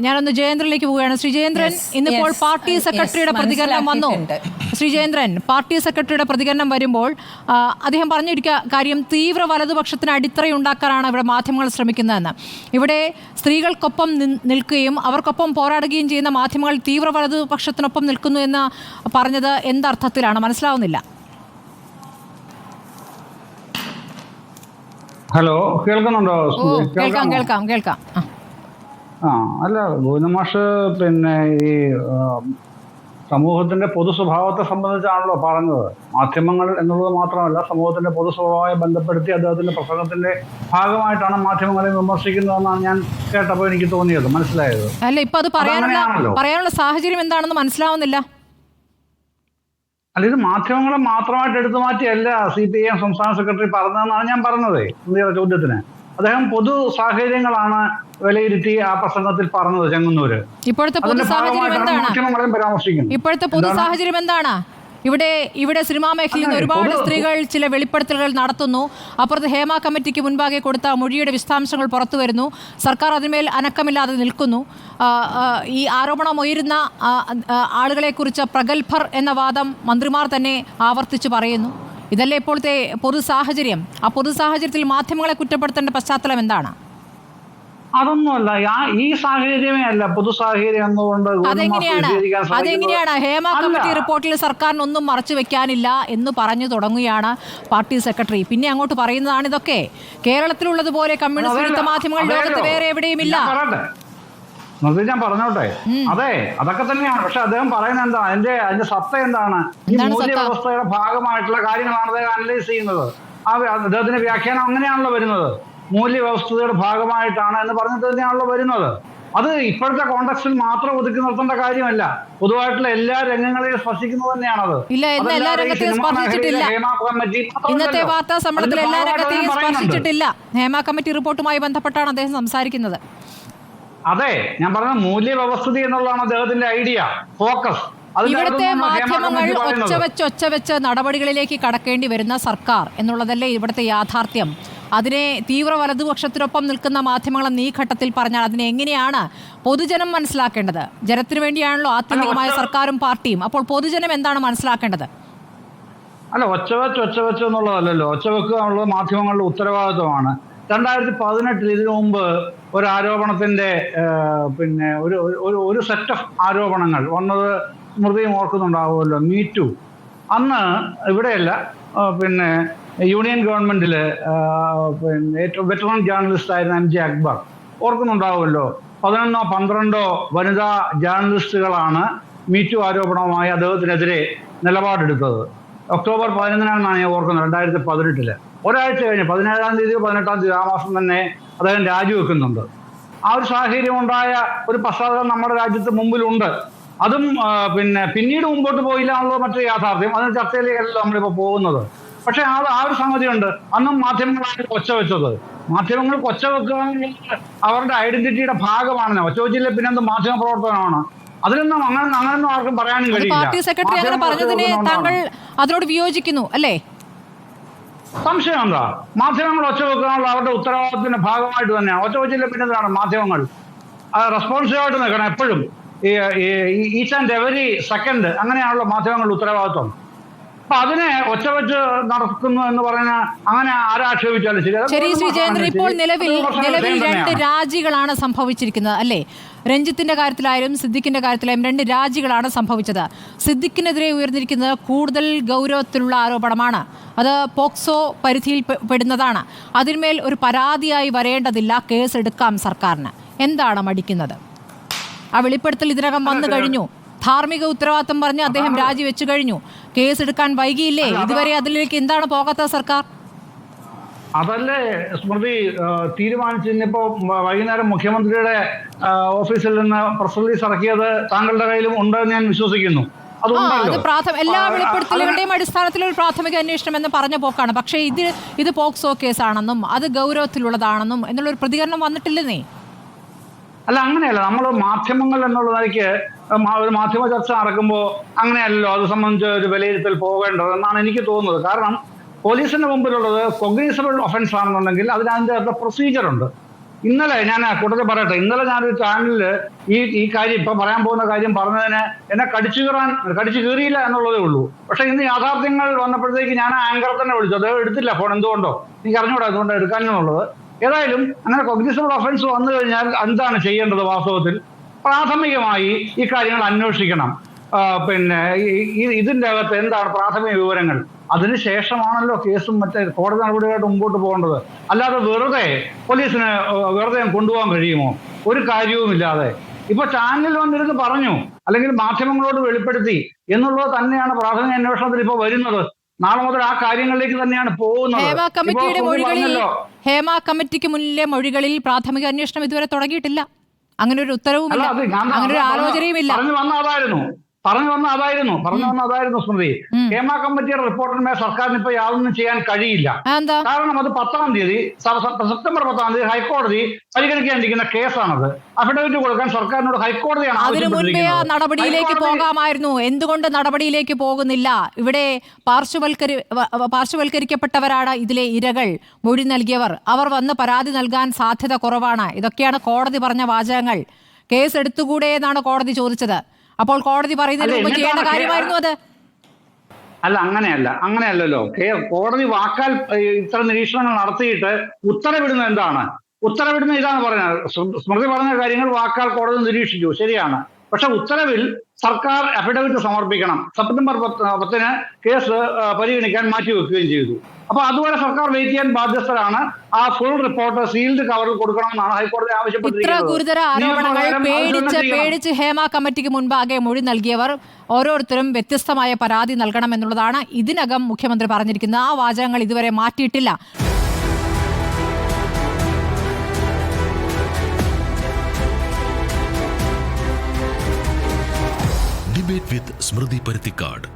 ഞാനൊന്ന് ജയേന്ദ്രനിലേക്ക് പോവുകയാണ്. ശ്രീ ജയേന്ദ്രൻ, ഇന്നിപ്പോൾ പാർട്ടി സെക്രട്ടറിയുടെ പ്രതികരണം വന്നു. ശ്രീ ജയേന്ദ്രൻ, പാർട്ടി സെക്രട്ടറിയുടെ പ്രതികരണം വരുമ്പോൾ അദ്ദേഹം പറഞ്ഞിരിക്കുക കാര്യം തീവ്ര വലതുപക്ഷത്തിന് അടിത്തറയുണ്ടാക്കാനാണ് ഇവിടെ മാധ്യമങ്ങൾ ശ്രമിക്കുന്നതെന്ന്. ഇവിടെ സ്ത്രീകൾക്കൊപ്പം നിൽക്കുകയും അവർക്കൊപ്പം പോരാടുകയും ചെയ്യുന്ന മാധ്യമങ്ങൾ തീവ്ര വലതുപക്ഷത്തിനൊപ്പം നിൽക്കുന്നു എന്ന് പറഞ്ഞത് എന്തർത്ഥത്തിലാണ്? മനസ്സിലാവുന്നില്ല. ഹലോ, കേൾക്കുന്നുണ്ടോ? കേൾക്കാം. അല്ല, ഗോവിന്ദമാഷ് പിന്നെ ഈ സമൂഹത്തിന്റെ പൊതു സ്വഭാവത്തെ സംബന്ധിച്ചാണല്ലോ പറഞ്ഞത്. മാധ്യമങ്ങൾ എന്നുള്ളത് മാത്രമല്ല, സമൂഹത്തിന്റെ പൊതു സ്വഭാവമായി ബന്ധപ്പെടുത്തി അദ്ദേഹത്തിന്റെ പ്രസംഗത്തിന്റെ ഭാഗമായിട്ടാണ് മാധ്യമങ്ങളെ വിമർശിക്കുന്നതെന്നാണ് ഞാൻ കേട്ടപ്പോൾ എനിക്ക് തോന്നിയത്, മനസ്സിലായത്. അല്ല, ഇപ്പൊ അത് പറയാനുള്ള സാഹചര്യം എന്താണെന്ന് മനസ്സിലാവുന്നില്ല. അല്ല, ഇത് മാധ്യമങ്ങളെ മാത്രമായിട്ട് എടുത്തു മാറ്റിയല്ല CPIM സംസ്ഥാന സെക്രട്ടറി പറഞ്ഞതെന്നാണ് ഞാൻ പറഞ്ഞത്. ഇന്ത്യയുടെ ചോദ്യത്തിന് അദ്ദേഹം പൊതു സാഹചര്യങ്ങളാണ് വിലയിരുത്തി ആ പ്രസംഗത്തിൽ പറഞ്ഞത്. ചെങ്ങന്നൂര് ഇപ്പോഴത്തെ പൊതു സാഹചര്യം എന്താണ്? ഇവിടെ സിനിമാ മേഖലയിൽ നിന്ന് ഒരുപാട് സ്ത്രീകൾ ചില വെളിപ്പെടുത്തലുകൾ നടത്തുന്നു. അപ്പുറത്ത് ഹേമ കമ്മിറ്റിക്ക് മുൻപാകെ കൊടുത്ത മൊഴിയുടെ വിശദാംശങ്ങൾ പുറത്തു വരുന്നു. സർക്കാർ അതിന്മേൽ അനക്കമില്ലാതെ നിൽക്കുന്നു. ഈ ആരോപണം ഉയരുന്ന ആളുകളെക്കുറിച്ച് പ്രഗത്ഭർ എന്ന വാദം മന്ത്രിമാർ തന്നെ ആവർത്തിച്ച് പറയുന്നു. ഇതല്ലേ ഇപ്പോഴത്തെ പൊതു സാഹചര്യം? ആ പൊതു സാഹചര്യത്തിൽ മാധ്യമങ്ങളെ കുറ്റപ്പെടുത്തേണ്ട പശ്ചാത്തലം എന്താണ്? അതൊന്നുമല്ല, ഈ സാഹചര്യമേ അല്ല പൊതു സാഹചര്യം എന്നുകൊണ്ട്. അതെങ്ങനെയാണ്? ഹേമ കമ്മിറ്റി റിപ്പോർട്ടിൽ സർക്കാരിനൊന്നും മറച്ചു വെക്കാനില്ല എന്ന് പറഞ്ഞു തുടങ്ങുകയാണ് പാർട്ടി സെക്രട്ടറി. പിന്നെ അങ്ങോട്ട് പറയുന്നതാണ് ഇതൊക്കെ. കേരളത്തിലുള്ളതുപോലെ കമ്മ്യൂണിസ്റ്റ് വിരുദ്ധ മാധ്യമങ്ങൾ ലോകത്ത് വേറെ എവിടെയുമില്ല. ഞാൻ പറഞ്ഞോട്ടെ, അതെ, അതൊക്കെ തന്നെയാണ്. പക്ഷെ അദ്ദേഹം പറയുന്നത് എന്താ, അതിന്റെ സത്ത എന്താണ്? ഈ മൂല്യവ്യവസ്ഥയുടെ ഭാഗമായിട്ടുള്ള കാര്യങ്ങളാണ് അദ്ദേഹം അനലൈസ് ചെയ്യുന്നത്. അദ്ദേഹത്തിന്റെ വ്യാഖ്യാനം അങ്ങനെയാണല്ലോ വരുന്നത്. മൂല്യവ്യവസ്ഥയുടെ ഭാഗമായിട്ടാണ് എന്ന് പറഞ്ഞിട്ട് തന്നെയാണല്ലോ വരുന്നത്. അത് ഇപ്പോഴത്തെ കോണ്ടക്സ്റ്റിൽ മാത്രം ഒതുക്കി നിർത്തേണ്ട കാര്യമല്ല, പൊതുവായിട്ടുള്ള എല്ലാ രംഗങ്ങളെയും സ്പർശിക്കുന്നത് തന്നെയാണത്. ഇന്നത്തെ വാർത്താ സമ്മേളനത്തിൽ എല്ലാ രംഗത്തെയും സ്പർശിച്ചിട്ടില്ല. ഹേമ കമ്മിറ്റി റിപ്പോർട്ടുമായി ബന്ധപ്പെട്ടാണ് അദ്ദേഹം സംസാരിക്കുന്നത്. അതെ, ഞാൻ പറഞ്ഞ മൂല്യവ്യവസ്ഥിതി എന്നുള്ളതാണ് അദ്ദേഹത്തിന്റെ ഐഡിയ, ഫോക്കസ്. ഇവിടുത്തെ മാധ്യമങ്ങൾ ഒച്ചവെച്ച് നടപടികളിലേക്ക് കടക്കേണ്ടി വരുന്ന സർക്കാർ എന്നുള്ളതല്ലേ ഇവിടുത്തെ യാഥാർത്ഥ്യം. അതിനെ തീവ്ര വലതുപക്ഷത്തിനൊപ്പം നിൽക്കുന്ന മാധ്യമങ്ങളെന്ന് ഈ ഘട്ടത്തിൽ പറഞ്ഞാൽ അതിനെ എങ്ങനെയാണ് പൊതുജനം മനസ്സിലാക്കേണ്ടത്? ജനത്തിനു വേണ്ടിയാണല്ലോ ആത്യന്തികമായ സർക്കാരും പാർട്ടിയും. അപ്പോൾ പൊതുജനം എന്താണ് മനസ്സിലാക്കേണ്ടത്? അല്ല, ഒച്ചവെച്ച് എന്നുള്ളതല്ലല്ലോ. ഒച്ചവെക്കുക എന്നുള്ളത് മാധ്യമങ്ങളുടെ ഉത്തരവാദിത്വമാണ്. 2018 ഇതിനു മുമ്പ് ഒരു ആരോപണത്തിന്റെ പിന്നെ ഒരു സെറ്റ് ഓഫ് ആരോപണങ്ങൾ വന്നത് സ്മൃതിയും ഓർക്കുന്നുണ്ടാവുമല്ലോ, മീറ്റു. അന്ന് ഇവിടെയല്ല, പിന്നെ യൂണിയൻ ഗവൺമെന്റില് പിന്നെ ഏറ്റവും വെറ്ററൻ ജേർണലിസ്റ്റ് ആയിരുന്ന MJ അക്ബർ, ഓർക്കുന്നുണ്ടാവുമല്ലോ. 11-12 വനിതാ ജേർണലിസ്റ്റുകളാണ് മീറ്റു ആരോപണവുമായി അദ്ദേഹത്തിനെതിരെ നിലപാടെടുത്തത്. ഒക്ടോബർ 11-നാണ് ഞാൻ ഓർക്കുന്നത്, 2018. ഒരാഴ്ച കഴിഞ്ഞ് 17-ാം തീയതിയോ 18-ാം തീയതി ആ മാസം തന്നെ അദ്ദേഹം രാജിവെക്കുന്നുണ്ട്. ആ ഒരു സാഹചര്യം ഉണ്ടായ ഒരു പശ്ചാത്തലം നമ്മുടെ രാജ്യത്ത് മുമ്പിലുണ്ട്. അതും പിന്നെ പിന്നീട് മുമ്പോട്ട് പോയില്ല എന്നുള്ളത് മറ്റൊരു യാഥാർത്ഥ്യം. അതിന് ചർച്ചയിലേക്കല്ലോ നമ്മളിപ്പോൾ പോകുന്നത്. പക്ഷെ ആ ഒരു സംഗതിയുണ്ട്. അന്നും മാധ്യമങ്ങളാണ് ഒച്ചവെച്ചത്. മാധ്യമങ്ങൾ ഒച്ചവെക്കുക അവരുടെ ഐഡന്റിറ്റിയുടെ ഭാഗമാണ്. ഒച്ചവെച്ചില്ല പിന്നെന്ത് മാധ്യമ പ്രവർത്തനമാണ്? അതിലൊന്നും അങ്ങനൊന്നും ആർക്കും പറയാനും കഴിയില്ല. പാർട്ടി സെക്രട്ടറി അങ്ങനെ പറഞ്ഞതിനെ താങ്കൾ അതിനോട് വിയോജിക്കുന്നു അല്ലേ? സംശയം എന്താ? മാധ്യമങ്ങൾ ഒച്ചവെക്കാനുള്ള അവരുടെ ഉത്തരവാദിത്തത്തിന്റെ ഭാഗമായിട്ട് തന്നെയാണ്. ഒച്ചവെച്ചില്ല പിന്നെന്താണ്? മാധ്യമങ്ങൾ റെസ്പോൺസീവായിട്ട് നിൽക്കണം എപ്പോഴും. ഈച്ച് ആൻഡ് എവരി സെക്കൻഡ് അങ്ങനെയാണല്ലോ മാധ്യമങ്ങളുടെ ഉത്തരവാദിത്വം. അപ്പൊ അതിനെ ഒച്ചവെച്ച് നടക്കുന്നു എന്ന് പറഞ്ഞാൽ അങ്ങനെ ആരാക്ഷേപിച്ചാലും ശരി. ശ്രീ ജയേന്ദ്രൻ, ഇപ്പോൾ നിലവിൽ 2 രാജികളാണ് സംഭവിച്ചിരിക്കുന്നത് അല്ലേ? രഞ്ജിത്തിന്റെ കാര്യത്തിലായാലും സിദ്ദിഖിന്റെ കാര്യത്തിലായാലും 2 രാജികളാണ് സംഭവിച്ചത്. സിദ്ദിഖിനെതിരെ ഉയർന്നിരിക്കുന്നത് കൂടുതൽ ഗൗരവത്തിലുള്ള ആരോപണമാണ്. അത് പോക്സോ പരിധിയിൽ പെടുന്നതാണ്. അതിന്മേൽ ഒരു പരാതിയായി വരേണ്ടതില്ല, കേസെടുക്കാം സർക്കാരിന്. എന്താണ് മടിക്കുന്നത്? ആ വെളിപ്പെടുത്തൽ ഇതിനകം വന്നു കഴിഞ്ഞു. ധാർമ്മിക ഉത്തരവാദിത്തം പറഞ്ഞ് അദ്ദേഹം രാജിവെച്ചു കഴിഞ്ഞു. കേസെടുക്കാൻ വൈകിയില്ലേ? ഇതുവരെ അതിലേക്ക് എന്താണ് പോകാത്ത സർക്കാർ? അതല്ലേ സ്മൃതി തീരുമാനിച്ചിപ്പോ വൈകുന്നേരം മുഖ്യമന്ത്രിയുടെ ഓഫീസിൽ നിന്ന് പ്രസ് റിലീസ് ഇറക്കിയത് താങ്കളുടെ കയ്യിലും ഉണ്ടെന്ന് ഞാൻ വിശ്വസിക്കുന്നു. എല്ലാ വെളിപ്പെടുത്തലുകളുടെയും അടിസ്ഥാനത്തിൽ ഒരു പ്രാഥമിക അന്വേഷണം എന്ന് പറഞ്ഞ പോക്കാണ്. പക്ഷേ ഇത് പോക്സോ കേസാണെന്നും അത് ഗൗരവത്തിലുള്ളതാണെന്നും എന്നുള്ളൊരു പ്രതികരണം വന്നിട്ടില്ലെന്നേ. അല്ല, അങ്ങനെയല്ല. നമ്മൾ മാധ്യമങ്ങൾ എന്നുള്ള നിലയ്ക്ക് ഒരു മാധ്യമ ചർച്ച നടക്കുമ്പോൾ അങ്ങനെയല്ലോ അത് സംബന്ധിച്ച് ഒരു വിലയിരുത്തൽ പോകേണ്ടത് എന്നാണ് എനിക്ക് തോന്നുന്നത്. കാരണം പോലീസിന്റെ മുമ്പിലുള്ളത് കൊഗ്നീസബിൾ ഒഫൻസ് ആണെന്നുണ്ടെങ്കിൽ അതിനകത്ത് പ്രൊസീജിയറുണ്ട്. ഇന്നലെ ഞാൻ കൂട്ടത്തിൽ പറയട്ടെ, ഇന്നലെ ഞാനൊരു ചാനലിൽ ഈ കാര്യം ഇപ്പൊ പറയാൻ പോകുന്ന കാര്യം പറഞ്ഞതിന് എന്നെ കടിച്ചു കീറിയില്ല എന്നുള്ളതേ ഉള്ളൂ. പക്ഷെ ഇന്ന് യാഥാർത്ഥ്യങ്ങൾ വന്നപ്പോഴത്തേക്ക് ഞാൻ ആ ആങ്കറെ തന്നെ വിളിച്ചു. അദ്ദേഹം എടുത്തില്ല ഫോൺ. എന്തുകൊണ്ടോ എനിക്ക് അറിഞ്ഞൂടാ, അതുകൊണ്ട് എടുക്കാനെന്നുള്ളത്. ഏതായാലും അങ്ങനെ കൊഗ്നിസബിൾ ഒഫൻസ് വന്നു കഴിഞ്ഞാൽ എന്താണ് ചെയ്യേണ്ടത്? വാസ്തവത്തിൽ പ്രാഥമികമായി ഈ കാര്യങ്ങൾ അന്വേഷിക്കണം. പിന്നെ ഇതിന്റെ അകത്ത് എന്താണ് പ്രാഥമിക വിവരങ്ങൾ, അതിനുശേഷമാണല്ലോ കേസും മറ്റേ കോടതി നടപടികളായിട്ട് മുമ്പോട്ട് പോകേണ്ടത്. അല്ലാതെ വെറുതെ പോലീസിന് വെറുതെ കൊണ്ടുപോകാൻ കഴിയുമോ? ഒരു കാര്യവുമില്ലാതെ. ഇപ്പൊ ചാനലിൽ വന്നിരുന്ന് പറഞ്ഞു, അല്ലെങ്കിൽ മാധ്യമങ്ങളോട് വെളിപ്പെടുത്തി എന്നുള്ളത് തന്നെയാണ് പ്രാഥമിക അന്വേഷണത്തിൽ ഇപ്പൊ വരുന്നത്. നാളെ മുതൽ ആ കാര്യങ്ങളിലേക്ക് തന്നെയാണ് പോകുന്നത്. ഹേമ കമ്മിറ്റിക്ക് മുന്നിലെ മൊഴികളിൽ പ്രാഥമിക അന്വേഷണം ഇതുവരെ തുടങ്ങിയിട്ടില്ല. അങ്ങനെ ഒരു ഉത്തരവുമില്ല, അങ്ങനെ ഒരു ആലോചനയുമില്ല. പറഞ്ഞു വന്ന അതായിരുന്നു സ്മൃതി. ഹേമ കമ്മിറ്റിയുടെ റിപ്പോർട്ടിന്മേൽ സർക്കാരിന് ഇപ്പൊ യാതൊന്നും ചെയ്യാൻ കഴിയില്ല. കാരണം അത് 10-ാം തീയതി സെപ്റ്റംബർ 10-ാം തീയതി ഹൈക്കോടതി പരിഗണിക്കാനിരിക്കുന്ന കേസാണത്. അഫിഡവിറ്റ് കൊടുക്കാൻ സർക്കാരിനോട് ഹൈക്കോടതിയാണ് അതിനു മുൻപേ ആ നടപടിയിലേക്ക് പോകാമായിരുന്നു. എന്തുകൊണ്ട് നടപടിയിലേക്ക് പോകുന്നില്ല? ഇവിടെ പാർശ്വവൽക്കരിക്കപ്പെട്ടവരാണ് ഇതിലെ ഇരകൾ, മൊഴി നൽകിയവർ. അവർ വന്ന് പരാതി നൽകാൻ സാധ്യത കുറവാണ്. ഇതൊക്കെയാണ് കോടതി പറഞ്ഞ വാചകങ്ങൾ. കേസ് എടുത്തുകൂടെ എന്നാണ് കോടതി ചോദിച്ചത്. അപ്പോൾ കോടതി പറയുന്നതിന് മുമ്പ് ചെയ്യേണ്ട കാര്യമായിരുന്നു അത്. അല്ല, അങ്ങനെയല്ലല്ലോ. കോടതി വാക്കാൽ ഇത്തരം നിരീക്ഷണങ്ങൾ നടത്തിയിട്ട് ഉത്തരവിടുന്നത് എന്താണ്? ഉത്തരവിടുന്ന ഇതാണ് പറയുന്നത്. സ്മൃതി പറഞ്ഞ കാര്യങ്ങൾ വാക്കാൽ കോടതി നിരീക്ഷിച്ചു, ശരിയാണ്. പക്ഷെ ഉത്തരവിൽ സർക്കാർ അഫിഡവിറ്റ് സമർപ്പിക്കണം. സെപ്റ്റംബർ 10-ന് കേസ് പരിഗണിക്കാൻ മാറ്റിവെക്കുകയും ചെയ്തു. അപ്പൊ അതുവരെ സർക്കാർ വെയിറ്റ് ചെയ്യാൻ ബാധ്യസ്ഥരാണ്. ആ ഫുൾ റിപ്പോർട്ട് സീൽഡ് കവറിൽ കൊടുക്കണമെന്നാണ് ഹൈക്കോടതി ആവശ്യപ്പെട്ടിരിക്കുന്നത്. ഇത്ര ഗുരുതര ആരോപണങ്ങൾ പേടിച്ച് ഹേമ കമ്മിറ്റിക്ക് മുൻപാകെ മൊഴി നൽകിയവർ ഓരോരുത്തരും വ്യത്യസ്തമായ പരാതി നൽകണമെന്നുള്ളതാണ് ഇതിനകം മുഖ്യമന്ത്രി പറഞ്ഞിരിക്കുന്നത്. ആ വാചകങ്ങൾ ഇതുവരെ മാറ്റിയിട്ടില്ല. ഡിബേറ്റ് വിത്ത് സ്മൃതി പരുത്തിക്കാട്.